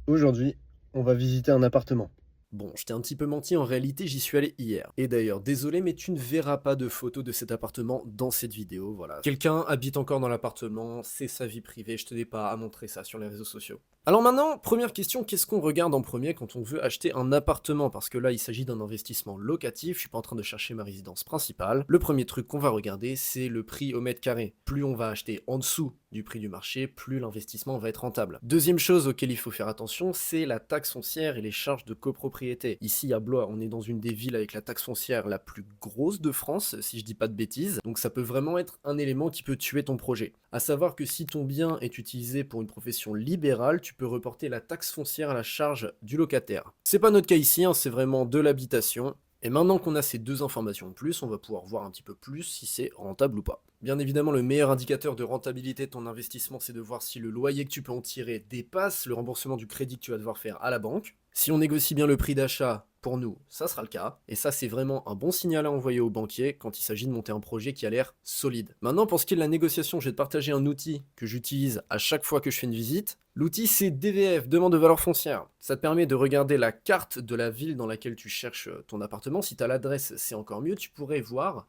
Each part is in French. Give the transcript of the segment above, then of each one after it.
Aujourd'hui, on va visiter un appartement. Bon, je t'ai un petit peu menti, en réalité j'y suis allé hier. Et d'ailleurs, désolé, mais tu ne verras pas de photos de cet appartement dans cette vidéo, voilà. Quelqu'un habite encore dans l'appartement, c'est sa vie privée, je tenais pas à montrer ça sur les réseaux sociaux. Alors maintenant, première question, qu'est-ce qu'on regarde en premier quand on veut acheter un appartement? Parce que là, il s'agit d'un investissement locatif, je suis pas en train de chercher ma résidence principale. Le premier truc qu'on va regarder, c'est le prix au mètre carré. Plus on va acheter en dessous du prix du marché, plus l'investissement va être rentable. Deuxième chose auquel il faut faire attention, c'est la taxe foncière et les charges de copropriété. Ici à Blois, on est dans une des villes avec la taxe foncière la plus grosse de France, si je dis pas de bêtises, donc ça peut vraiment être un élément qui peut tuer ton projet. À savoir que si ton bien est utilisé pour une profession libérale, tu peux reporter la taxe foncière à la charge du locataire. C'est pas notre cas ici, hein, c'est vraiment de l'habitation. Et maintenant qu'on a ces deux informations de plus, on va pouvoir voir un petit peu plus si c'est rentable ou pas. Bien évidemment, le meilleur indicateur de rentabilité de ton investissement, c'est de voir si le loyer que tu peux en tirer dépasse le remboursement du crédit que tu vas devoir faire à la banque. Si on négocie bien le prix d'achat, pour nous, ça sera le cas. Et ça, c'est vraiment un bon signal à envoyer au banquier quand il s'agit de monter un projet qui a l'air solide. Maintenant, pour ce qui est de la négociation, je vais te partager un outil que j'utilise à chaque fois que je fais une visite. L'outil, c'est DVF, demande de valeur foncière. Ça te permet de regarder la carte de la ville dans laquelle tu cherches ton appartement. Si tu as l'adresse, c'est encore mieux. Tu pourrais voir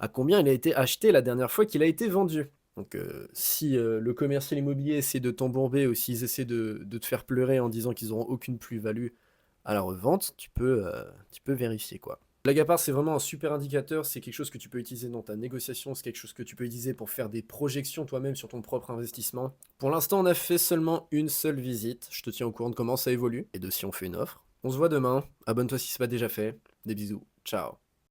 à combien il a été acheté la dernière fois qu'il a été vendu. Donc si le commercial immobilier essaie de t'embourber ou s'ils essaient de te faire pleurer en disant qu'ils n'auront aucune plus-value à la revente, tu peux vérifier quoi. Blague à part, c'est vraiment un super indicateur, c'est quelque chose que tu peux utiliser dans ta négociation, c'est quelque chose que tu peux utiliser pour faire des projections toi-même sur ton propre investissement. Pour l'instant, on a fait seulement une seule visite, je te tiens au courant de comment ça évolue et de si on fait une offre. On se voit demain, abonne-toi si c'est pas déjà fait, des bisous, ciao.